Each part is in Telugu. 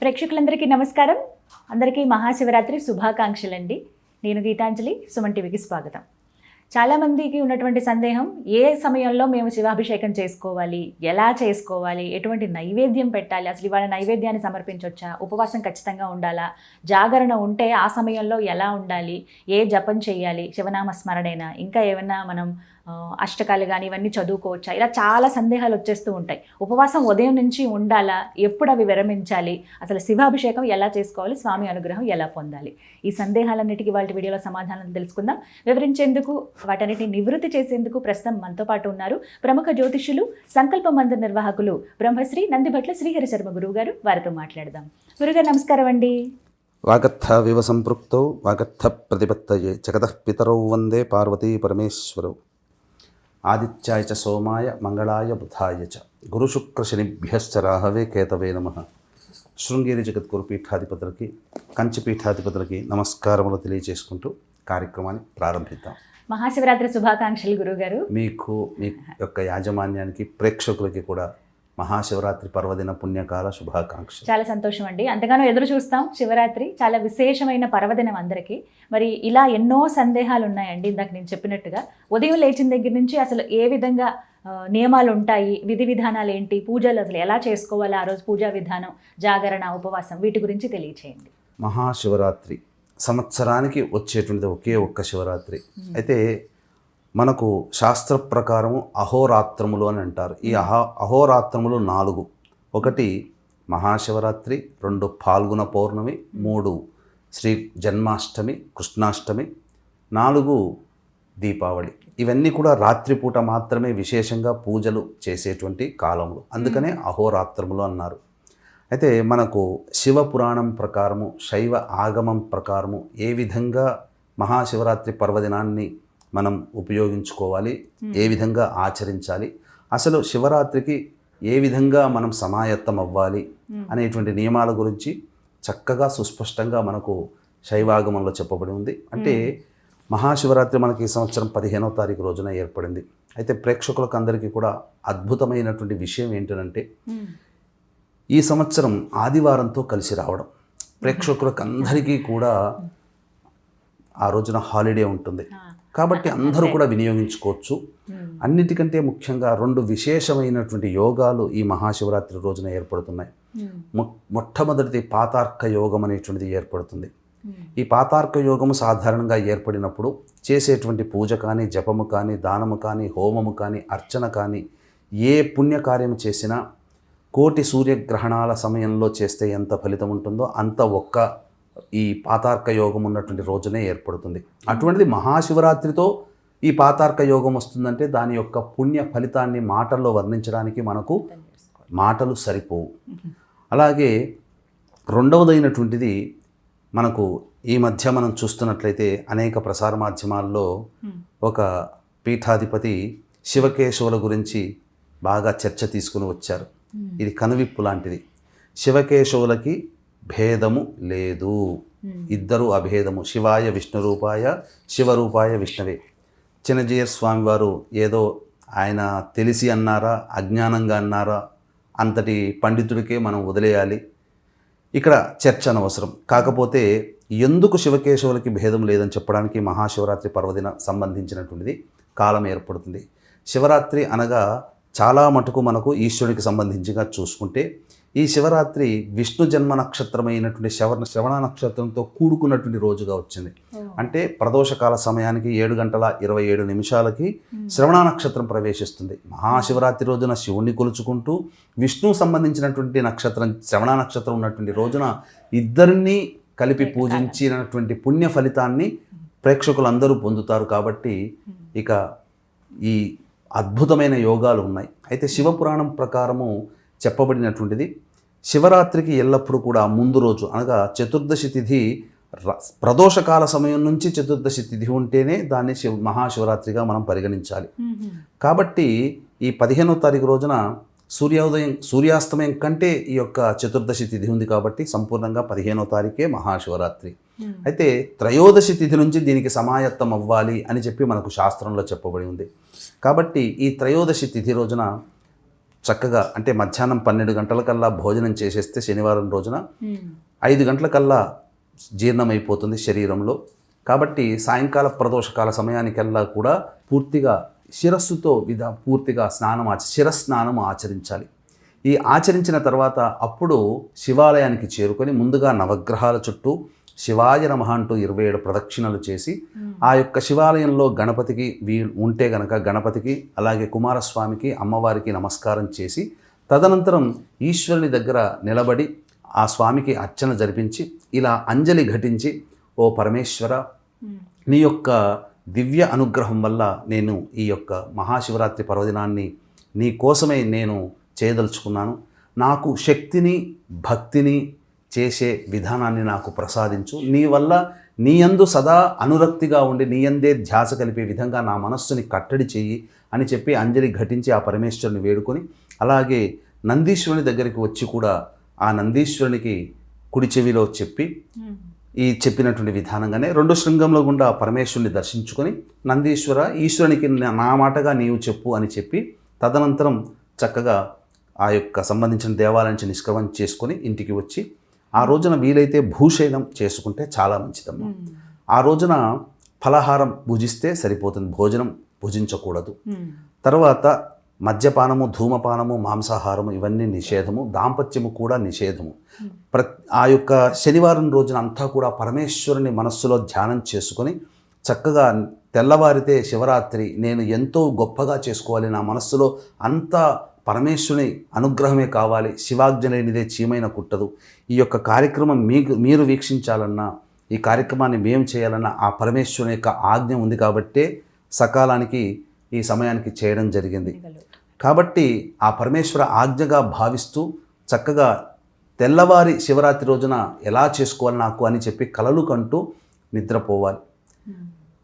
ప్రేక్షకులందరికీ నమస్కారం. అందరికీ మహాశివరాత్రి శుభాకాంక్షలండి. నేను గీతాంజలి, సుమన్ టీవీకి స్వాగతం. చాలామందికి ఉన్నటువంటి సందేహం, ఏ సమయంలో మేము శివాభిషేకం చేసుకోవాలి, ఎలా చేసుకోవాలి, ఎటువంటి నైవేద్యం పెట్టాలి, అసలు ఇవాళ నైవేద్యాన్ని సమర్పించవచ్చా, ఉపవాసం ఖచ్చితంగా ఉండాలా, జాగరణ ఉంటే ఆ సమయంలో ఎలా ఉండాలి, ఏ జపం చేయాలి, శివనామ స్మరణైనా, ఇంకా ఏమన్నా మనం అష్టకాలు కానీ ఇవన్నీ చదువుకోవచ్చా, ఇలా చాలా సందేహాలు వచ్చేస్తూ ఉంటాయి. ఉపవాసం ఉదయం నుంచి ఉండాలా, ఎప్పుడు అవి విరమించాలి, అసలు శివాభిషేకం ఎలా చేసుకోవాలి, స్వామి అనుగ్రహం ఎలా పొందాలి, ఈ సందేహాలన్నిటికీ వాళ్ళ వీడియోలో సమాధానం తెలుసుకుందాం. వివరించేందుకు, వాటన్నిటిని నివృత్తి చేసేందుకు ప్రస్తుతం మనతో పాటు ఉన్నారు ప్రముఖ జ్యోతిష్యులు, సంకల్ప మందిర నిర్వాహకులు బ్రహ్మశ్రీ నందిభట్ల శ్రీహరి శర్మ గురువు గారు. వారితో మాట్లాడదాం. గురుగారు నమస్కారం అండి. వాగర్థ వివ సంపృక్తౌ వాగర్థ ప్రతిపత్తయే జగతః పితరౌ వందే పార్వతీ పరమేశ్వరౌ. ఆదిత్యాయ చ సోమాయ మంగళాయ బుధాయ చ గురుశుక్రశనిభ్యశ్చ రాహవే కేతవే నమః. శృంగేరి జగద్గురు పీఠాధిపతులకి, కంచి పీఠాధిపతులకి నమస్కారములు తెలియజేసుకుంటూ కార్యక్రమాన్ని ప్రారంభిద్దాం. మహాశివరాత్రి శుభాకాంక్షలు గురుగారు. మీకు, మీ యొక్క యాజమాన్యానికి, ప్రేక్షకులకి కూడా మహాశివరాత్రి పర్వదిన పుణ్యకాల శుభాకాంక్షలు. చాలా సంతోషం అండి. అంతగానో ఎదురు చూస్తాం. శివరాత్రి చాలా విశేషమైన పర్వదినం అందరికీ. మరి ఇలా ఎన్నో సందేహాలు ఉన్నాయండి. ఇందాక నేను చెప్పినట్టుగా ఉదయం లేచిన దగ్గర నుంచి అసలు ఏ విధంగా నియమాలు ఉంటాయి, విధి విధానాలు ఏంటి, పూజలు అసలు ఎలా చేసుకోవాలి, ఆ రోజు పూజా విధానం, జాగరణ, ఉపవాసం, వీటి గురించి తెలియచేయండి. మహాశివరాత్రి సంవత్సరానికి వచ్చేటువంటిది ఒకే ఒక్క శివరాత్రి. అయితే మనకు శాస్త్ర ప్రకారము అహోరాత్రములు అని అంటారు. ఈ అహోరాత్రములు 4. 1 మహాశివరాత్రి, 2 ఫాల్గుణ పౌర్ణమి, 3 శ్రీ జన్మాష్టమి, కృష్ణాష్టమి, 4 దీపావళి. ఇవన్నీ కూడా రాత్రిపూట మాత్రమే విశేషంగా పూజలు చేసేటువంటి కాలములు. అందుకనే అహోరాత్రములు అన్నారు. అయితే మనకు శివపురాణం ప్రకారము, శైవ ఆగమం ప్రకారము ఏ విధంగా మహాశివరాత్రి పర్వదినాన్ని మనం ఉపయోగించుకోవాలి, ఏ విధంగా ఆచరించాలి, అసలు శివరాత్రికి ఏ విధంగా మనం సమాయత్తం అవ్వాలి అనేటువంటి నియమాల గురించి చక్కగా సుస్పష్టంగా మనకు శైవాగమంలో చెప్పబడి ఉంది. అంటే మహాశివరాత్రి మనకి ఈ సంవత్సరం 15వ తారీఖు రోజున ఏర్పడింది. అయితే ప్రేక్షకులకు అందరికీ కూడా అద్భుతమైనటువంటి విషయం ఏంటంటే, ఈ సంవత్సరం ఆదివారంతో కలిసి రావడం. ప్రేక్షకులకు అందరికీ కూడా ఆ రోజున హాలిడే ఉంటుంది కాబట్టి అందరూ కూడా వినియోగించుకోవచ్చు. అన్నిటికంటే ముఖ్యంగా 2 విశేషమైనటువంటి యోగాలు ఈ మహాశివరాత్రి రోజున ఏర్పడుతున్నాయి. మొట్టమొదటిది పాతార్క యోగం అనేటువంటిది ఏర్పడుతుంది. ఈ పాతార్క యోగము సాధారణంగా ఏర్పడినప్పుడు చేసేటువంటి పూజ కానీ, జపము కానీ, దానము కానీ, హోమము కానీ, అర్చన కానీ, ఏ పుణ్యకార్యం చేసినా కోటి సూర్యగ్రహణాల సమయంలో చేస్తే ఎంత ఫలితం ఉంటుందో అంత ఒక్క ఈ పాతార్క యోగం ఉన్నటువంటి రోజునే ఏర్పడుతుంది. అటువంటిది మహాశివరాత్రితో ఈ పాతార్క యోగం వస్తుందంటే దాని యొక్క పుణ్య ఫలితాన్ని మాటల్లో వర్ణించడానికి మనకు మాటలు సరిపోవు. అలాగే రెండవదైనటువంటిది, మనకు ఈ మధ్య మనం చూస్తున్నట్లయితే అనేక ప్రసార మాధ్యమాల్లో ఒక పీఠాధిపతి శివకేశవుల గురించి బాగా చర్చ తీసుకుని వచ్చారు. ఇది కనువిప్పు లాంటిది. శివకేశవులకి భేదము లేదు, ఇద్దరు అభేదము. శివాయ విష్ణురూపాయ, శివరూపాయ విష్ణవే. చిన్నజీయర్ స్వామి వారు ఏదో ఆయన తెలిసి అన్నారా, అజ్ఞానంగా అన్నారా, అంతటి పండితుడికే మనం వదిలేయాలి. ఇక్కడ చర్చ అనవసరం. కాకపోతే ఎందుకు శివకేశవులకి భేదం లేదని చెప్పడానికి మహాశివరాత్రి పర్వదిన సంబంధించినటువంటిది కాలం ఏర్పడుతుంది. శివరాత్రి అనగా చాలా మటుకు మనకు ఈశ్వరుడికి సంబంధించిగా చూసుకుంటే, ఈ శివరాత్రి విష్ణు జన్మ నక్షత్రమైనటువంటి శ్రవణ నక్షత్రంతో కూడుకున్నటువంటి రోజుగా వచ్చింది. అంటే ప్రదోషకాల సమయానికి 7:27 శ్రవణ నక్షత్రం ప్రవేశిస్తుంది. మహాశివరాత్రి రోజున శివుణ్ణి కొలుచుకుంటూ విష్ణు సంబంధించినటువంటి నక్షత్రం శ్రవణ నక్షత్రం ఉన్నటువంటి రోజున ఇద్దరినీ కలిపి పూజించినటువంటి పుణ్య ఫలితాన్ని ప్రేక్షకులందరూ పొందుతారు. కాబట్టి ఇక ఈ అద్భుతమైన యోగాలు ఉన్నాయి. అయితే శివపురాణం ప్రకారము చెప్పబడినటువంటిది, శివరాత్రికి ఎల్లప్పుడూ కూడా ముందు రోజు అనగా చతుర్దశి తిథి, ప్రదోషకాల సమయం నుంచి చతుర్దశి తిథి ఉంటేనే దాన్ని మహాశివరాత్రిగా మనం పరిగణించాలి. కాబట్టి ఈ 15వ తారీఖు రోజున సూర్యాస్తమయం కంటే ఈ యొక్క చతుర్దశి తిథి ఉంది కాబట్టి సంపూర్ణంగా 15వ తారీఖే మహాశివరాత్రి. అయితే త్రయోదశి తిథి నుంచి దీనికి సమాయత్తం అవ్వాలి అని చెప్పి మనకు శాస్త్రంలో చెప్పబడి ఉంది. కాబట్టి ఈ త్రయోదశి తిథి రోజున చక్కగా అంటే మధ్యాహ్నం 12 గంటలకల్లా భోజనం చేసేస్తే శనివారం రోజున 5 గంటలకల్లా జీర్ణమైపోతుంది శరీరంలో. కాబట్టి సాయంకాల ప్రదోషకాల సమయానికల్లా కూడా పూర్తిగా శిరస్సుతో పూర్తిగా శిరస్నానం ఆచరించాలి. ఈ ఆచరించిన తర్వాత అప్పుడు శివాలయానికి చేరుకొని ముందుగా నవగ్రహాల చుట్టూ శివాయ నమః అంటూ 27 ప్రదక్షిణలు చేసి ఆ యొక్క శివాలయంలో గణపతికి ఉంటే గనక గణపతికి, అలాగే కుమారస్వామికి, అమ్మవారికి నమస్కారం చేసి తదనంతరం ఈశ్వరుని దగ్గర నిలబడి ఆ స్వామికి అర్చన జరిపించి ఇలా అంజలి ఘటించి, ఓ పరమేశ్వర, నీ యొక్క దివ్య అనుగ్రహం వల్ల నేను ఈ యొక్క మహాశివరాత్రి పర్వదినాన్ని నీ కోసమే నేను చేయదలుచుకున్నాను. నాకు శక్తిని, భక్తిని చేసే విధానాన్ని నాకు ప్రసాదించు. నీ వల్ల నీయందు సదా అనురక్తిగా ఉండి నీయందే ధ్యాస కలిపే విధంగా నా మనస్సుని కట్టడి చెయ్యి అని చెప్పి అంజలి ఘటించి ఆ పరమేశ్వరుని వేడుకొని, అలాగే నందీశ్వరుని దగ్గరికి వచ్చి కూడా ఆ నందీశ్వరునికి కుడి చెవిలో చెప్పి ఈ చెప్పినటువంటి విధానంగానే 2 శృంగంలో గుండా పరమేశ్వరుని దర్శించుకొని, నందీశ్వర, ఈశ్వరునికి నా మాటగా నీవు చెప్పు అని చెప్పి తదనంతరం చక్కగా ఆ యొక్క సంబంధించిన దేవాలయం నుంచి నిష్క్రమణ చేసుకొని ఇంటికి వచ్చి ఆ రోజున వీలైతే భూషయనం చేసుకుంటే చాలా మంచిదమ్మా. ఆ రోజున ఫలహారం భుజిస్తే సరిపోతుంది, భోజనం భుజించకూడదు. తర్వాత మద్యపానము, ధూమపానము, మాంసాహారము ఇవన్నీ నిషేధము, దాంపత్యము కూడా నిషేధము. ఆ యొక్క శనివారం రోజున అంతా కూడా పరమేశ్వరుని మనస్సులో ధ్యానం చేసుకొని చక్కగా తెల్లవారితే శివరాత్రి నేను ఎంతో గొప్పగా చేసుకోవాలి, నా మనస్సులో అంతా పరమేశ్వరుని అనుగ్రహమే కావాలి, శివాజ్ఞ లేనిదే చీమైన కుట్టదు, ఈ యొక్క కార్యక్రమం మీరు వీక్షించాలన్నా, ఈ కార్యక్రమాన్ని మేము చేయాలన్నా ఆ పరమేశ్వరుని యొక్క ఆజ్ఞ ఉంది కాబట్టే సకాలానికి ఈ సమయానికి చేయడం జరిగింది. కాబట్టి ఆ పరమేశ్వర ఆజ్ఞగా భావిస్తూ చక్కగా తెల్లవారి శివరాత్రి రోజున ఎలా చేసుకోవాలి నాకు అని చెప్పి కలలు కంటూ నిద్రపోవాలి.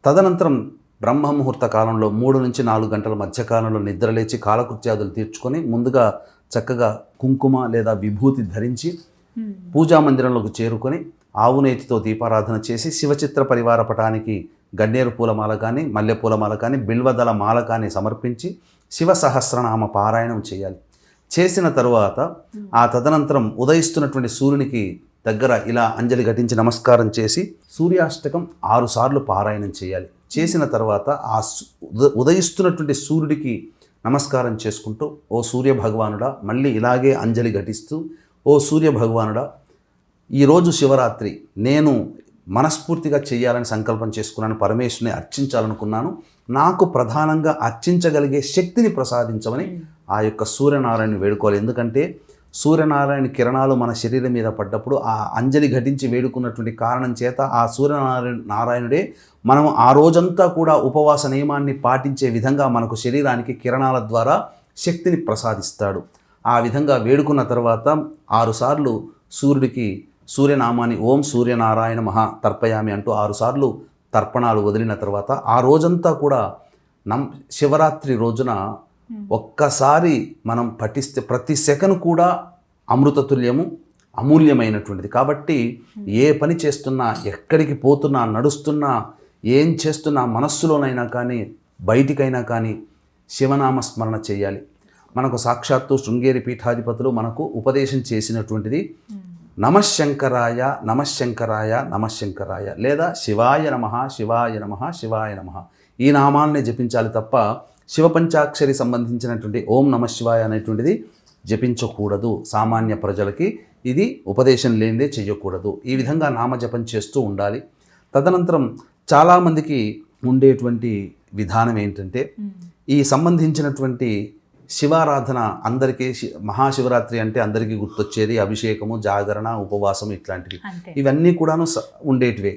తదనంతరం బ్రహ్మముహూర్త కాలంలో 3 నుంచి 4 గంటల మధ్యకాలంలో నిద్రలేచి కాలకృత్యాదులు తీర్చుకొని ముందుగా చక్కగా కుంకుమ లేదా విభూతి ధరించి పూజా మందిరంలోకి చేరుకొని ఆవు నేతితో దీపారాధన చేసి శివచిత్ర పరివార పటానికి గన్నేరు పూలమాల కానీ, మల్లెపూలమాల కానీ, బిల్వదళ మాల కానీ సమర్పించి శివ సహస్రనామ పారాయణం చేయాలి. చేసిన తరువాత ఆ తదనంతరం ఉదయిస్తున్నటువంటి సూర్యునికి దగ్గర ఇలా అంజలి ఘటించి నమస్కారం చేసి సూర్యాష్టకం 6 సార్లు పారాయణం చేయాలి. చేసిన తర్వాత ఆ ఉదయిస్తున్నటువంటి సూర్యుడికి నమస్కారం చేసుకుంటూ, ఓ సూర్య భగవానుడా, మళ్ళీ ఇలాగే అంజలి ఘటిస్తూ, ఓ సూర్య భగవానుడా, ఈరోజు శివరాత్రి నేను మనస్ఫూర్తిగా చేయాలని సంకల్పం చేసుకున్నాను, పరమేశ్వరుని అర్చించాలనుకున్నాను, నాకు ప్రధానంగా అర్చించగలిగే శక్తిని ప్రసాదించమని ఆ యొక్క సూర్యనారాయణ వేడుకోవాలి. ఎందుకంటే సూర్యనారాయణ కిరణాలు మన శరీరం మీద పడ్డప్పుడు ఆ అంజలి ఘటించి వేడుకున్నటువంటి కారణం చేత ఆ సూర్యనారాయణుడే మనం ఆ రోజంతా కూడా ఉపవాస నియమాన్ని పాటించే విధంగా మనకు శరీరానికి కిరణాల ద్వారా శక్తిని ప్రసాదిస్తాడు. ఆ విధంగా వేడుకున్న తర్వాత 6 సార్లు సూర్యుడికి సూర్యనామాన్ని ఓం సూర్యనారాయణ మహా తర్పయామి అంటూ 6 సార్లు తర్పణాలు వదిలిన తర్వాత ఆ రోజంతా కూడా శివరాత్రి రోజున ఒక్కసారి మనం పఠిస్తే ప్రతి సెకను కూడా అమృతతుల్యము, అమూల్యమైనటువంటిది. కాబట్టి ఏ పని చేస్తున్నా, ఎక్కడికి పోతున్నా, నడుస్తున్నా, ఏం చేస్తున్నా మనస్సులోనైనా కానీ బయటికైనా కానీ శివనామస్మరణ చేయాలి. మనకు సాక్షాత్తు శృంగేరి పీఠాధిపతులు మనకు ఉపదేశం చేసినటువంటిది నమఃశంకరాయ నమఃశంకరాయ నమఃశంకరాయ లేదా శివాయ నమః శివాయ నమః శివాయ నమః ఈ నామాల్ని జపించాలి తప్ప శివపంచాక్షరి సంబంధించినటువంటి ఓం నమః శివాయ అనేటువంటిది జపించకూడదు. సామాన్య ప్రజలకి ఇది ఉపదేశం లేనిదే చెయ్యకూడదు. ఈ విధంగా నామజపం చేస్తూ ఉండాలి. తదనంతరం చాలామందికి ఉండేటువంటి విధానం ఏంటంటే ఈ సంబంధించినటువంటి శివారాధన అందరికీ మహాశివరాత్రి అంటే అందరికీ గుర్తొచ్చేది అభిషేకము, జాగరణ, ఉపవాసం ఇట్లాంటివి. ఇవన్నీ కూడాను ఉండేటివే.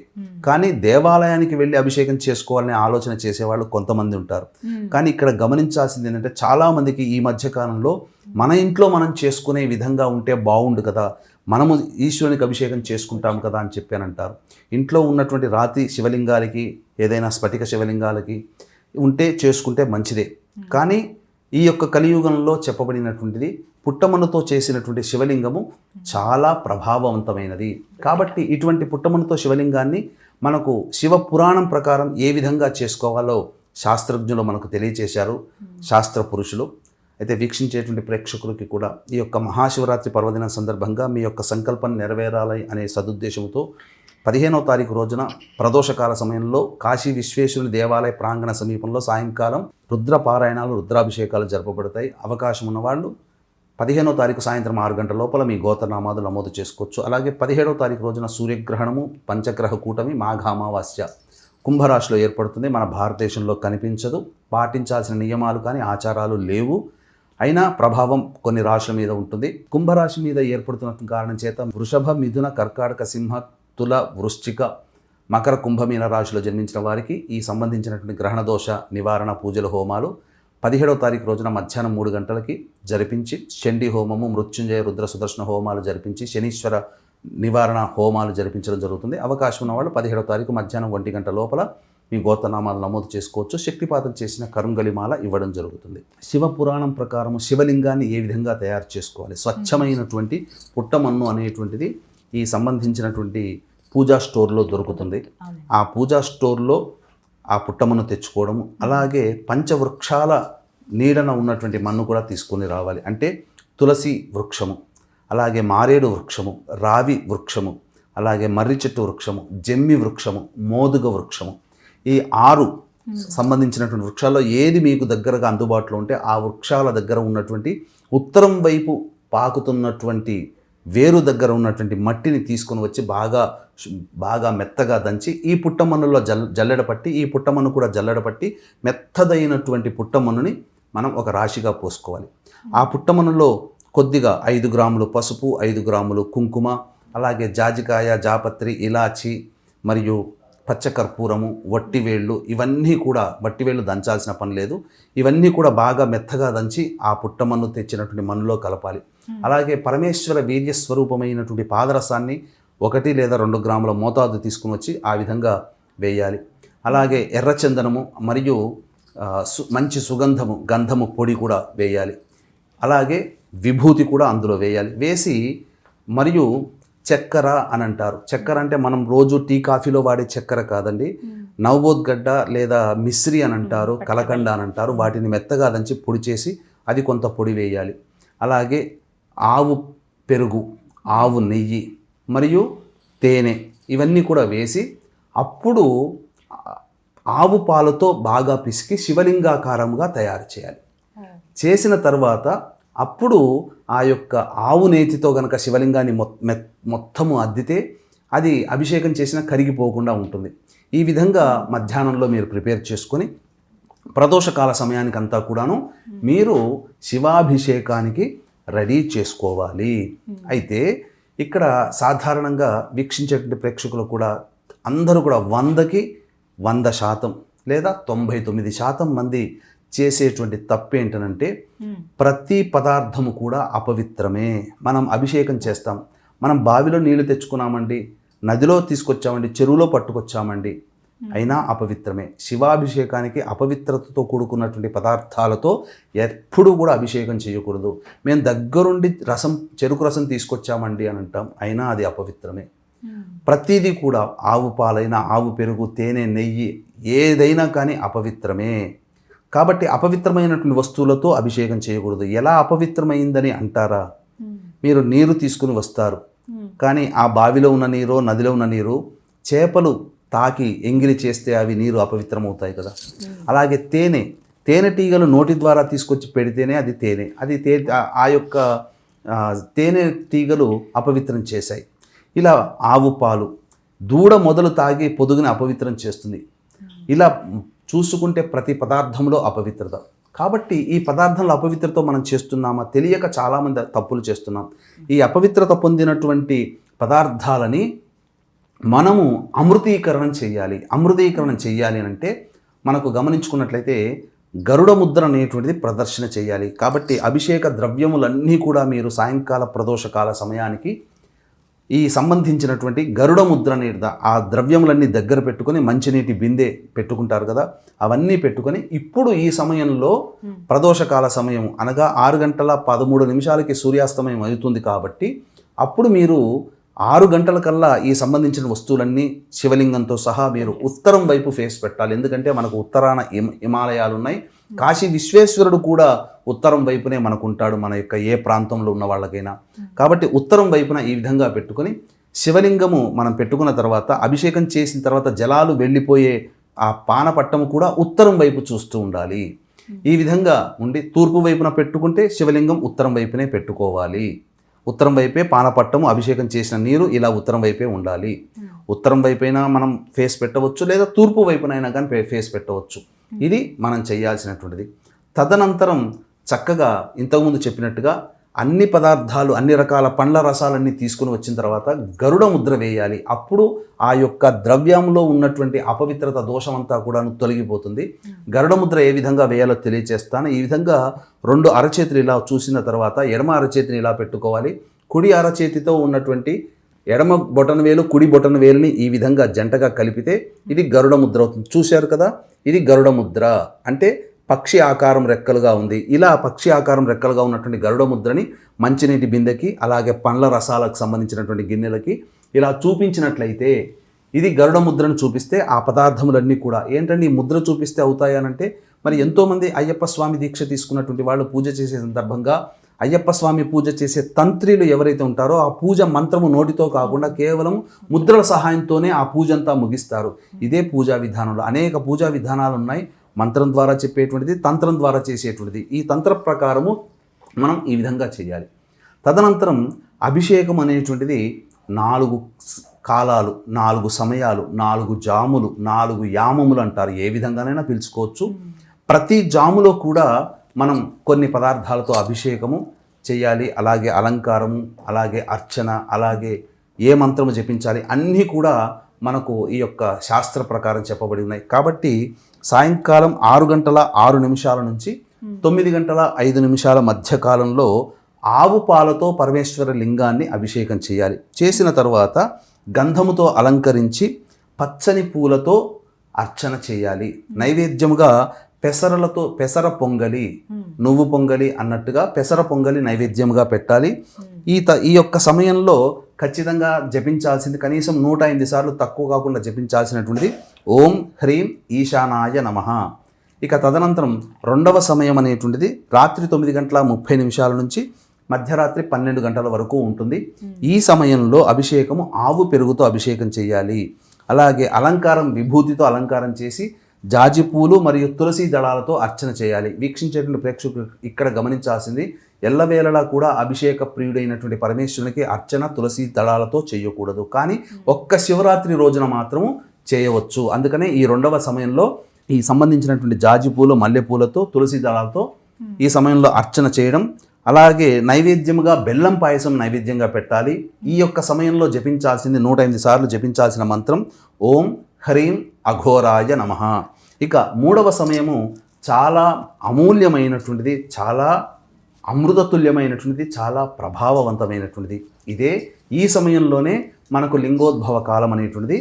కానీ దేవాలయానికి వెళ్ళి అభిషేకం చేసుకోవాలనే ఆలోచన చేసేవాళ్ళు కొంతమంది ఉంటారు. కానీ ఇక్కడ గమనించాల్సింది ఏంటంటే చాలామందికి ఈ మధ్యకాలంలో మన ఇంట్లో మనం చేసుకునే విధంగా ఉంటే బాగుండు కదా, మనము ఈశ్వరునికి అభిషేకం చేసుకుంటాం కదా అని చెప్పానంటారు. ఇంట్లో ఉన్నటువంటి రాతి శివలింగాలకి ఏదైనా స్ఫటిక శివలింగాలకి ఉంటే చేసుకుంటే మంచిదే. కానీ ఈ యొక్క కలియుగంలో చెప్పబడినటువంటిది పుట్టమన్నుతో చేసినటువంటి శివలింగము చాలా ప్రభావవంతమైనది. కాబట్టి ఇటువంటి పుట్టమన్నుతో శివలింగాన్ని మనకు శివ పురాణం ప్రకారం ఏ విధంగా చేసుకోవాలో శాస్త్రజ్ఞులు మనకు తెలియచేశారు, శాస్త్ర పురుషులు. అయితే వీక్షించేటువంటి ప్రేక్షకులకి కూడా ఈ యొక్క మహాశివరాత్రి పర్వదినం సందర్భంగా మీ యొక్క సంకల్పం నెరవేరాలి అనే సదుద్దేశంతో 15వ తారీఖు రోజున ప్రదోషకాల సమయంలో కాశీ విశ్వేశ్వరుని దేవాలయ ప్రాంగణ సమీపంలో సాయంకాలం రుద్ర పారాయణాలు, రుద్రాభిషేకాలు జరపబడతాయి. అవకాశం ఉన్నవాళ్ళు 15వ తారీఖు సాయంత్రం 6 గంటల లోపల మీ గోత్రనామాలు నమోదు చేసుకోవచ్చు. అలాగే 17వ తారీఖు రోజున సూర్యగ్రహణము, పంచగ్రహ కూటమి, మాఘ అమావాస్య కుంభరాశిలో ఏర్పడుతుంది. మన భారతదేశంలో కనిపించదు. పాటించాల్సిన నియమాలు కానీ ఆచారాలు లేవు. అయినా ప్రభావం కొన్ని రాశుల మీద ఉంటుంది. కుంభరాశి మీద ఏర్పడుతున్న కారణం చేత వృషభ, మిథున, కర్కాటక, సింహ, తుల, వృశ్చిక, మకర, కుంభమీన రాశిలో జన్మించిన వారికి ఈ సంబంధించినటువంటి గ్రహణ దోష నివారణ పూజల హోమాలు 17వ తారీఖు రోజున మధ్యాహ్నం 3 గంటలకి జరిపించి చండీ హోమము, మృత్యుంజయ, రుద్ర, సుదర్శన హోమాలు జరిపించి శనీశ్వర నివారణ హోమాలు జరిపించడం జరుగుతుంది. అవకాశం ఉన్నవాళ్ళు 17వ తారీఖు మధ్యాహ్నం 1 గంట లోపల మీ గోత్రనామాలు నమోదు చేసుకోవచ్చు. శక్తిపాతం చేసిన కరుంగలిమాల ఇవ్వడం జరుగుతుంది. శివ పురాణం ప్రకారం శివలింగాన్ని ఏ విధంగా తయారు చేసుకోవాలి? స్వచ్ఛమైనటువంటి పుట్టమన్ను అనేటువంటిది ఈ సంబంధించినటువంటి పూజా స్టోర్లో దొరుకుతుంది. ఆ పూజా స్టోర్లో ఆ పుట్టమన్ను తెచ్చుకోవడము, అలాగే పంచవృక్షాల నీడన ఉన్నటువంటి మన్ను కూడా తీసుకొని రావాలి. అంటే తులసి వృక్షము, అలాగే మారేడు వృక్షము, రావి వృక్షము, అలాగే మర్రి చెట్టు వృక్షము, జమ్మి వృక్షము, మోదుగ వృక్షము, ఈ 6 సంబంధించినటువంటి వృక్షాల్లో ఏది మీకు దగ్గరగా అందుబాటులో ఉంటే ఆ వృక్షాల దగ్గర ఉన్నటువంటి ఉత్తరం వైపు పాకుతున్నటువంటి వేరు దగ్గర ఉన్నటువంటి మట్టిని తీసుకొని వచ్చి బాగా మెత్తగా దంచి ఈ పుట్టమన్నులో జల్లెడపట్టి, ఈ పుట్టమన్ను కూడా జల్లెడపట్టి మెత్తదైనటువంటి పుట్టమన్నుని మనం ఒక రాశిగా పోసుకోవాలి. ఆ పుట్టమన్నులో కొద్దిగా 5 గ్రాములు పసుపు, 5 గ్రాములు కుంకుమ, అలాగే జాజికాయ, జాపత్రి, ఇలాచి మరియు పచ్చకర్పూరము, వట్టివేళ్ళు, ఇవన్నీ కూడా వట్టివేళ్ళు దంచాల్సిన పని లేదు. ఇవన్నీ కూడా బాగా మెత్తగా దంచి ఆ పుట్టమన్ను తెచ్చినటువంటి మన్నులో కలపాలి. అలాగే పరమేశ్వర వీర్య స్వరూపమైనటువంటి పాదరసాన్ని 1 లేదా 2 గ్రాముల మోతాదు తీసుకుని వచ్చి ఆ విధంగా వేయాలి. అలాగే ఎర్రచందనము మరియు మంచి గంధము పొడి కూడా వేయాలి. అలాగే విభూతి కూడా అందులో వేయాలి. వేసి మరియు చక్కెర అని అంటారు. చక్కెర అంటే మనం రోజు టీ కాఫీలో వాడే చక్కెర కాదండి. నవబోద్గడ్డ లేదా మిశ్రి అని అంటారు, కలకండ అని అంటారు. వాటిని మెత్తగా దంచి పొడి చేసి అది కొంత పొడి వేయాలి. అలాగే ఆవు పెరుగు, ఆవు నెయ్యి మరియు తేనె ఇవన్నీ కూడా వేసి అప్పుడు ఆవు పాలతో బాగా పిసికి శివలింగాకారంగా తయారు చేయాలి. చేసిన తర్వాత అప్పుడు ఆ యొక్క ఆవు నేతితో గనక శివలింగాన్ని మొత్తము అద్దితే అది అభిషేకం చేసినా కరిగిపోకుండా ఉంటుంది. ఈ విధంగా మధ్యాహ్నంలో మీరు ప్రిపేర్ చేసుకొని ప్రదోషకాల సమయానికి అంతా కూడాను మీరు శివాభిషేకానికి రెడీ చేసుకోవాలి. అయితే ఇక్కడ సాధారణంగా వీక్షించేటువంటి ప్రేక్షకులు కూడా అందరూ కూడా 100కి 100% లేదా 99% మంది చేసేటువంటి తప్పేంటనంటే ప్రతి పదార్థము కూడా అపవిత్రమే. మనం అభిషేకం చేస్తాం, మనం బావిలో నీళ్లు తెచ్చుకున్నామండి, నదిలో తీసుకొచ్చామండి, చెరువులో పట్టుకొచ్చామండి, అయినా అపవిత్రమే. శివాభిషేకానికి అపవిత్రతతో కూడుకున్నటువంటి పదార్థాలతో ఎప్పుడూ కూడా అభిషేకం చేయకూడదు. మేము దగ్గరుండి చెరుకు రసం తీసుకొచ్చామండి అని అంటాం, అయినా అది అపవిత్రమే. ప్రతిదీ కూడా ఆవు పాలైనా, ఆవు పెరుగు, తేనె, నెయ్యి ఏదైనా కానీ అపవిత్రమే. కాబట్టి అపవిత్రమైనటువంటి వస్తువులతో అభిషేకం చేయకూడదు. ఎలా అపవిత్రమైందని అంటారా? మీరు నీరు తీసుకుని వస్తారు, కానీ ఆ బావిలో ఉన్న నీరు, నదిలో ఉన్న నీరు చేపలు తాకి ఎంగిలి చేస్తే అవి నీరు అపవిత్రమవుతాయి కదా. అలాగే తేనెటీగలు నోటి ద్వారా తీసుకొచ్చి పెడితేనే అది తేనె, ఆ యొక్క తేనె తీగలు అపవిత్రం చేశాయి. ఇలా ఆవు పాలు, దూడ మొదలు తాగి పొదుగుని అపవిత్రం చేస్తుంది. ఇలా చూసుకుంటే ప్రతి పదార్థంలో అపవిత్రత. కాబట్టి ఈ పదార్థంలో అపవిత్రత మనం చేస్తున్నామా? తెలియక చాలామంది తప్పులు చేస్తున్నాం. ఈ అపవిత్రత పొందినటువంటి పదార్థాలని మనము అమృతీకరణం చేయాలి. అమృతీకరణం చేయాలి అంటే మనకు గమనించుకున్నట్లయితే గరుడ ముద్ర అనేటువంటిది ప్రదర్శన చేయాలి. కాబట్టి అభిషేక ద్రవ్యములన్నీ కూడా మీరు సాయంకాల ప్రదోషకాల సమయానికి ఈ సంబంధించినటువంటి గరుడ ముద్ర అనేది ఆ ద్రవ్యములన్నీ దగ్గర పెట్టుకొని మంచినీటి బిందె పెట్టుకుంటారు కదా, అవన్నీ పెట్టుకొని ఇప్పుడు ఈ సమయంలో ప్రదోషకాల సమయం అనగా 6:13 సూర్యాస్తమయం అవుతుంది. కాబట్టి అప్పుడు మీరు 6 గంటల కల్లా ఈ సంబంధించిన వస్తువులన్నీ శివలింగంతో సహా మీరు ఉత్తరం వైపు ఫేస్ పెట్టాలి. ఎందుకంటే మనకు ఉత్తరాన హిమాలయాలు ఉన్నాయి, కాశీ విశ్వేశ్వరుడు కూడా ఉత్తరం వైపునే మనకు ఉంటాడు, మన యొక్క ఏ ప్రాంతంలో ఉన్న వాళ్ళకైనా. కాబట్టి ఉత్తరం వైపున ఈ విధంగా పెట్టుకొని శివలింగము మనం పెట్టుకున్న తర్వాత అభిషేకం చేసిన తర్వాత జలాలు వెళ్ళిపోయే ఆ పానపట్టము కూడా ఉత్తరం వైపు చూస్తూ ఉండాలి. ఈ విధంగా ఉండి తూర్పు వైపున పెట్టుకుంటే శివలింగం ఉత్తరం వైపునే పెట్టుకోవాలి. ఉత్తరం వైపే పానపట్టము అభిషేకం చేసిన నీరు ఇలా ఉత్తరం వైపే ఉండాలి. ఉత్తరం వైపైనా మనం ఫేస్ పెట్టవచ్చు, లేదా తూర్పు వైపునైనా కానీ ఫేస్ పెట్టవచ్చు. ఇది మనం చేయాల్సినటువంటిది. తదనంతరం చక్కగా ఇంతకుముందు చెప్పినట్టుగా అన్ని పదార్థాలు, అన్ని రకాల పండ్ల రసాలన్నీ తీసుకుని వచ్చిన తర్వాత గరుడ ముద్ర వేయాలి. అప్పుడు ఆ యొక్క ద్రవ్యంలో ఉన్నటువంటి అపవిత్రత దోషమంతా కూడా తొలగిపోతుంది. గరుడ ముద్ర ఏ విధంగా వేయాలో తెలియచేస్తాను. ఈ విధంగా 2 అరచేతులు ఇలా చూసిన తర్వాత ఎడమ అరచేతిని ఇలా పెట్టుకోవాలి. కుడి అరచేతితో ఉన్నటువంటి ఎడమ బొటన వేలు కుడి బొటన వేలుని ఈ విధంగా జంటగా కలిపితే ఇది గరుడ ముద్ర అవుతుంది. చూశారు కదా, ఇది గరుడ ముద్ర అంటే పక్షి ఆకారం రెక్కలుగా ఉంది. ఇలా పక్షి ఆకారం రెక్కలుగా ఉన్నటువంటి గరుడ ముద్రని మంచినీటి బిందెకి, అలాగే పండ్ల రసాలకు సంబంధించినటువంటి గిన్నెలకి ఇలా చూపించినట్లయితే, ఇది గరుడ ముద్రను చూపిస్తే ఆ పదార్థములన్నీ కూడా ఏంటంటే ఈ ముద్ర చూపిస్తే అవుతాయనంటే, మరి ఎంతోమంది అయ్యప్ప స్వామి దీక్ష తీసుకున్నటువంటి వాళ్ళు పూజ చేసే సందర్భంగా అయ్యప్ప స్వామి పూజ చేసే తంత్రులు ఎవరైతే ఉంటారో ఆ పూజ మంత్రము నోటితో కాకుండా కేవలం ముద్రల సహాయంతోనే ఆ పూజ అంతా ముగిస్తారు. ఇదే పూజా విధానంలో అనేక పూజా విధానాలు ఉన్నాయి. మంత్రం ద్వారా చెప్పేటువంటిది, తంత్రం ద్వారా చేసేటువంటిది. ఈ తంత్ర ప్రకారము మనం ఈ విధంగా చేయాలి. తదనంతరం అభిషేకం అనేటువంటిది 4 కాలాలు, 4 సమయాలు, 4 జాములు, 4 యామములు అంటారు. ఏ విధంగానైనా పిలుచుకోవచ్చు. ప్రతి జాములో కూడా మనం కొన్ని పదార్థాలతో అభిషేకము చేయాలి. అలాగే అలంకారము, అలాగే అర్చన, అలాగే ఏ మంత్రము జపించాలి అన్నీ కూడా మనకు ఈ యొక్క శాస్త్ర ప్రకారం చెప్పబడి ఉన్నాయి. కాబట్టి సాయంకాలం 6 గంటల 6 నిమిషాల నుంచి 9 గంటల 5 నిమిషాల మధ్య కాలంలో ఆవు పాలతో పరమేశ్వర లింగాన్ని అభిషేకం చేయాలి. చేసిన తర్వాత గంధముతో అలంకరించి పచ్చని పూలతో అర్చన చేయాలి. నైవేద్యముగా పెసర పొంగలి, నువ్వు పొంగలి అన్నట్టుగా పెసర పొంగలి నైవేద్యముగా పెట్టాలి. ఈ యొక్క సమయంలో ఖచ్చితంగా జపించాల్సింది కనీసం 108 సార్లు తక్కువ కాకుండా జపించాల్సినటువంటిది ఓం హ్రీం ఈశానాయ నమః. ఇక తదనంతరం 2వ సమయం అనేటువంటిది రాత్రి 9 గంటల 30 నిమిషాల నుంచి మధ్యరాత్రి 12 గంటల వరకు ఉంటుంది. ఈ సమయంలో అభిషేకము ఆవు పెరుగుతో అభిషేకం చేయాలి. అలాగే అలంకారం విభూతితో అలంకారం చేసి జాజి పూలు మరియు తులసి దళాలతో అర్చన చేయాలి. వీక్షించేటువంటి ప్రేక్షకులు ఇక్కడ గమనించాల్సింది, ఎల్లవేళలా కూడా అభిషేక ప్రియుడైనటువంటి పరమేశ్వరునికి అర్చన తులసి దళాలతో చేయకూడదు, కానీ ఒక్క శివరాత్రి రోజున మాత్రము చేయవచ్చు. అందుకనే ఈ 2వ సమయంలో ఈ సంబంధించినటువంటి జాజి పూలు, మల్లెపూలతో, తులసి దళాలతో ఈ సమయంలో అర్చన చేయడం. అలాగే నైవేద్యముగా బెల్లం పాయసం నైవేద్యంగా పెట్టాలి. ఈ యొక్క సమయంలో జపించాల్సింది 108 సార్లు జపించాల్సిన మంత్రం ఓం హ్రీం అఘోరాయ నమః. ఇక 3వ సమయము చాలా అమూల్యమైనటువంటిది, చాలా అమృతతుల్యమైనటువంటిది, చాలా ప్రభావవంతమైనటువంటిది. ఈ సమయంలోనే మనకు లింగోద్భవ కాలం అనేటువంటిది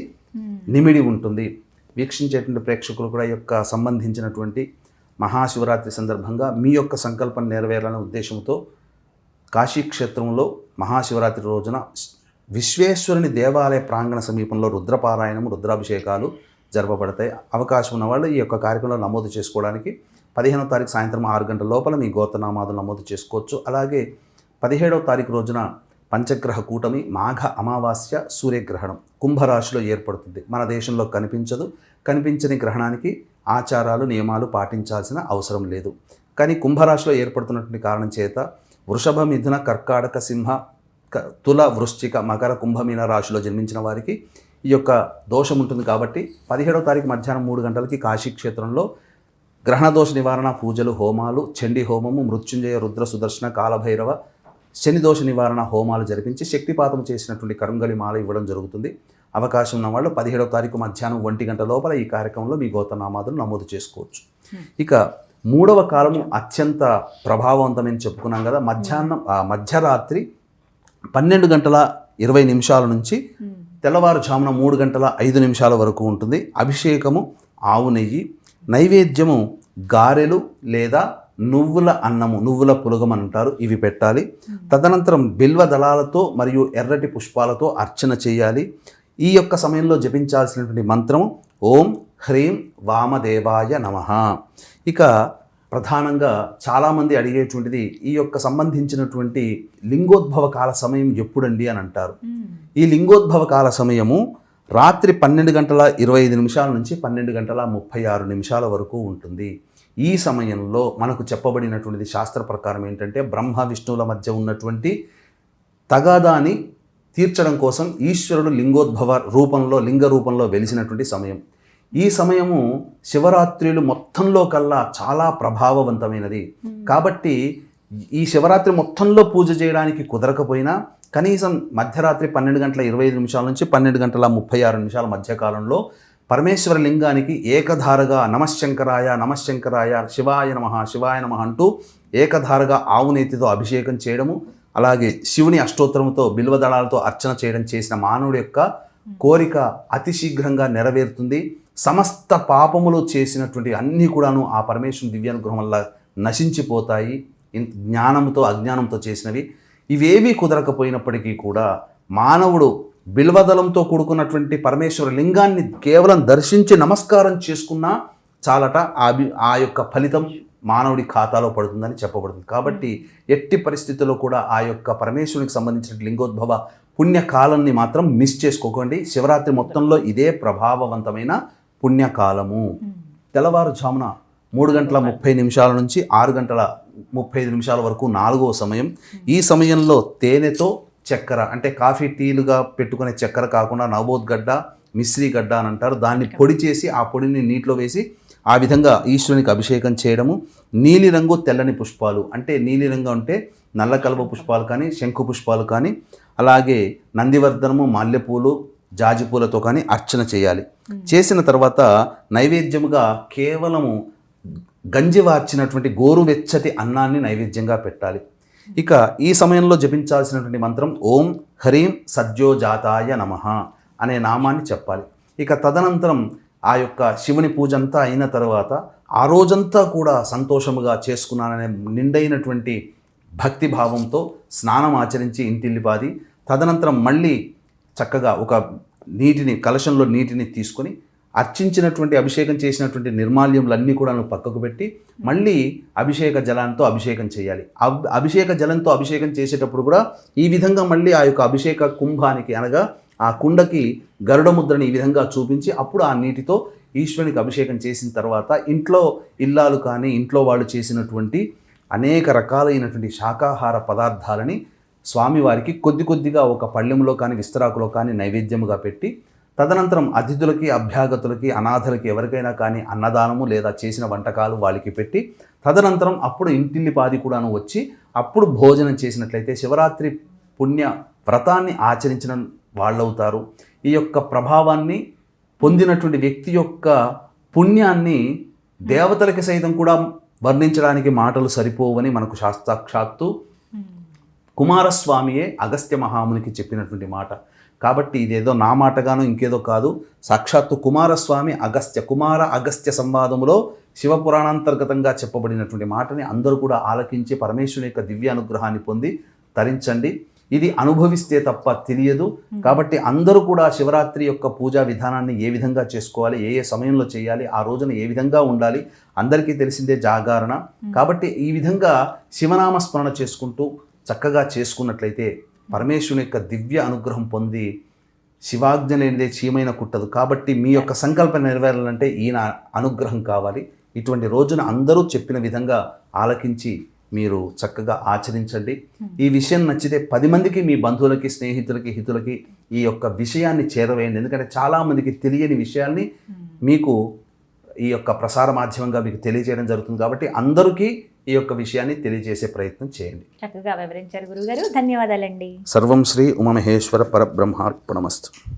నిమిడి ఉంటుంది. వీక్షించేటువంటి ప్రేక్షకులు కూడా యొక్క సంబంధించినటువంటి మహాశివరాత్రి సందర్భంగా మీ యొక్క సంకల్పం నెరవేరాలనే ఉద్దేశంతో కాశీక్షేత్రంలో మహాశివరాత్రి రోజున విశ్వేశ్వరుని దేవాలయ ప్రాంగణ సమీపంలో రుద్రపారాయణము, రుద్రాభిషేకాలు జరపబడతాయి. అవకాశం ఉన్న వాళ్ళు ఈ యొక్క కార్యక్రమంలో నమోదు చేసుకోవడానికి 15వ తారీఖు సాయంత్రం 6 గంటల లోపల మీ గోత్రనామాదులు నమోదు చేసుకోవచ్చు. అలాగే 17వ తారీఖు రోజున పంచగ్రహ కూటమి, మాఘ అమావాస్య, సూర్యగ్రహణం కుంభరాశిలో ఏర్పడుతుంది. మన దేశంలో కనిపించదు. కనిపించని గ్రహణానికి ఆచారాలు, నియమాలు పాటించాల్సిన అవసరం లేదు. కానీ కుంభరాశిలో ఏర్పడుతున్నటువంటి కారణం చేత వృషభ, మిథున, కర్కాటక, సింహ, తుల, వృశ్చిక, మకర, కుంభమీన రాశిలో జన్మించిన వారికి ఈ యొక్క దోషం ఉంటుంది. కాబట్టి 17వ తారీఖు మధ్యాహ్నం 3 గంటలకి కాశీక్షేత్రంలో గ్రహణ దోష నివారణ పూజలు, హోమాలు, చండీ హోమము, మృత్యుంజయ, రుద్ర, సుదర్శన, కాలభైరవ, శని దోష నివారణ హోమాలు జరిపించి శక్తిపాతం చేసినటువంటి కరుంగలి మాల ఇవ్వడం జరుగుతుంది. అవకాశం ఉన్న వాళ్ళు 17వ తారీఖు మధ్యాహ్నం 1 గంట లోపల ఈ కార్యక్రమంలో మీ గోత్రనామాదులు నమోదు చేసుకోవచ్చు. ఇక 3వ కాలము అత్యంత ప్రభావవంతమని చెప్పుకున్నాం కదా. మధ్యరాత్రి 12 గంటల 20 నిమిషాల నుంచి తెల్లవారుజామున 3 గంటల 5 నిమిషాల వరకు ఉంటుంది. అభిషేకము ఆవు నెయ్యి, నైవేద్యము గారెలు లేదా నువ్వుల అన్నము, నువ్వుల పులగం అంటారు, ఇవి పెట్టాలి. తదనంతరం బిల్వ దళాలతో మరియు ఎర్రటి పుష్పాలతో అర్చన చేయాలి. ఈ యొక్క సమయంలో జపించాల్సినటువంటి మంత్రము ఓం హ్రీం వామదేవాయ నమః. ఇక ప్రధానంగా చాలామంది అడిగేటువంటిది ఈ యొక్క సంబంధించినటువంటి లింగోద్భవ కాల సమయం ఎప్పుడండి అని అంటారు. ఈ లింగోద్భవ కాల సమయము రాత్రి 12:25 నుంచి 12:36 వరకు ఉంటుంది. ఈ సమయంలో మనకు చెప్పబడినటువంటిది శాస్త్ర ప్రకారం ఏంటంటే బ్రహ్మ విష్ణువుల మధ్య ఉన్నటువంటి తగాదాని తీర్చడం కోసం ఈశ్వరుడు లింగ రూపంలో వెలిసినటువంటి సమయం. ఈ సమయము శివరాత్రులు మొత్తంలో కల్లా చాలా ప్రభావవంతమైనది. కాబట్టి ఈ శివరాత్రి మొత్తంలో పూజ చేయడానికి కుదరకపోయినా కనీసం మధ్యరాత్రి 12:25 నుంచి 12:36 మధ్యకాలంలో పరమేశ్వర లింగానికి ఏకధారగా నమశ్శంకరాయ నమశ్శంకరాయ శివాయ నమః శివాయ నమః అంటూ ఏకధారగా ఆవునేతితో అభిషేకం చేయడము, అలాగే శివుని అష్టోత్తరముతో బిల్వదళాలతో అర్చన చేయడం చేసిన మానవుడి యొక్క కోరిక అతి శీఘ్రంగా నెరవేరుతుంది. సమస్త పాపములు చేసినటువంటి అన్నీ కూడాను ఆ పరమేశ్వరుని దివ్యానుగ్రహం వల్ల నశించిపోతాయి. జ్ఞానంతో అజ్ఞానంతో చేసినవి ఇవేవి కుదరకపోయినప్పటికీ కూడా మానవుడు బిల్వదళంతో కూడుకున్నటువంటి పరమేశ్వర లింగాన్ని కేవలం దర్శించి నమస్కారం చేసుకున్నా చాలట ఆ యొక్క ఫలితం మానవుడి ఖాతాలో పడుతుందని చెప్పబడుతుంది. కాబట్టి ఎట్టి పరిస్థితుల్లో కూడా ఆ యొక్క పరమేశ్వరునికి సంబంధించిన లింగోద్భవ పుణ్యకాలాన్ని మాత్రం మిస్ చేసుకోకండి. శివరాత్రి మొత్తంలో ఇదే ప్రభావవంతమైన పుణ్యకాలము. తెల్లవారుజామున 3:30 నుంచి 6:35 వరకు 4వ సమయం. ఈ సమయంలో తేనెతో చక్కెర అంటే కాఫీ టీలుగా పెట్టుకునే చక్కెర కాకుండా నవబోద్గడ్డ మిశ్రీగడ్డ అని అంటారు, దాన్ని పొడి చేసి ఆ పొడిని నీటిలో వేసి ఆ విధంగా ఈశ్వరునికి అభిషేకం చేయడము. నీలిరంగు తెల్లని పుష్పాలు అంటే నీలిరంగు అంటే నల్ల కలువ పుష్పాలు కానీ శంకు పుష్పాలు కానీ అలాగే నందివర్ధనము మల్లెపూలు జాజిపూలతో కానీ అర్చన చేయాలి. చేసిన తర్వాత నైవేద్యముగా కేవలము గంజి వార్చినటువంటి గోరువెచ్చటి అన్నాన్ని నైవేద్యంగా పెట్టాలి. ఇక ఈ సమయంలో జపించాల్సినటువంటి మంత్రం ఓం హ్రీం సద్యోజాతాయ నమః అనే నామాన్ని చెప్పాలి. ఇక తదనంతరం ఆ యొక్క శివుని పూజ అంతా అయిన తర్వాత ఆ రోజంతా కూడా సంతోషముగా చేసుకున్నాననే నిండైనటువంటి భక్తి భావంతో స్నానం ఆచరించి ఇంటిల్లిపాది తదనంతరం మళ్ళీ చక్కగా ఒక కలశంలో నీటిని తీసుకొని అర్చించినటువంటి అభిషేకం చేసినటువంటి నిర్మాల్యములన్నీ కూడా పక్కకు పెట్టి మళ్ళీ అభిషేక జలంతో అభిషేకం చేయాలి. అభిషేక జలంతో అభిషేకం చేసేటప్పుడు కూడా ఈ విధంగా మళ్ళీ ఆ యొక్క అభిషేక కుంభానికి అనగా ఆ కుండకి గరుడ ముద్రని ఈ విధంగా చూపించి అప్పుడు ఆ నీటితో ఈశ్వరునికి అభిషేకం చేసిన తర్వాత ఇంట్లో ఇల్లాలు కానీ ఇంట్లో వాళ్ళు చేసినటువంటి అనేక రకాలైనటువంటి శాకాహార పదార్థాలని స్వామివారికి కొద్దిగా ఒక పళ్ళెంలో కానీ విస్తరాకులో కానీ నైవేద్యముగా పెట్టి తదనంతరం అతిథులకి అభ్యాగతులకి అనాథలకి ఎవరికైనా కానీ అన్నదానము లేదా చేసిన వంటకాలు వాళ్ళకి పెట్టి తదనంతరం అప్పుడు ఇంటిల్లిపాది కూడాను వచ్చి అప్పుడు భోజనం చేసినట్లయితే శివరాత్రి పుణ్య వ్రతాన్ని ఆచరించిన వాళ్ళవుతారు. ఈ యొక్క ప్రభావాన్ని పొందినటువంటి వ్యక్తి యొక్క పుణ్యాన్ని దేవతలకి సైతం కూడా వర్ణించడానికి మాటలు సరిపోవని మనకు సాక్షాత్తు కుమారస్వామియే అగస్త్య మహామునికి చెప్పినటువంటి మాట. కాబట్టి ఇదేదో నా మాటగానో ఇంకేదో కాదు, సాక్షాత్తు కుమారస్వామి అగస్త్య సంవాదములో శివపురాణాంతర్గతంగా చెప్పబడినటువంటి మాటని అందరూ కూడా ఆలకించి పరమేశ్వరుని యొక్క దివ్య అనుగ్రహాన్ని పొంది తరించండి. ఇది అనుభవిస్తే తప్ప తెలియదు. కాబట్టి అందరూ కూడా శివరాత్రి యొక్క పూజా విధానాన్ని ఏ విధంగా చేసుకోవాలి, ఏ సమయంలో చేయాలి, ఆ రోజున ఏ విధంగా ఉండాలి అందరికీ తెలిసిందే జాగరణ. కాబట్టి ఈ విధంగా శివనామ స్మరణ చేసుకుంటూ చక్కగా చేసుకున్నట్లయితే పరమేశ్వరుని యొక్క దివ్య అనుగ్రహం పొంది శివాజ్ఞ లేనిదే చీమైన కుట్టదు. కాబట్టి మీ యొక్క సంకల్పం నెరవేరాలంటే ఈయన అనుగ్రహం కావాలి. ఇటువంటి రోజున అందరూ చెప్పిన విధంగా ఆలకించి మీరు చక్కగా ఆచరించండి. ఈ విషయం నచ్చితే 10 మందికి మీ బంధువులకి స్నేహితులకి హితులకి ఈ యొక్క విషయాన్ని చేరవేయండి. ఎందుకంటే చాలామందికి తెలియని విషయాల్ని మీకు ఈ యొక్క ప్రసార మాధ్యమంగా మీకు తెలియజేయడం జరుగుతుంది. కాబట్టి అందరికీ ఈ యొక్క విషయాన్ని తెలియజేసే ప్రయత్నం చేయండి. చక్కగా వివరించారు గురుగారు, ధన్యవాదాలండి. సర్వం శ్రీ ఉమామహేశ్వర పరబ్రహ్మార్పణమస్తు.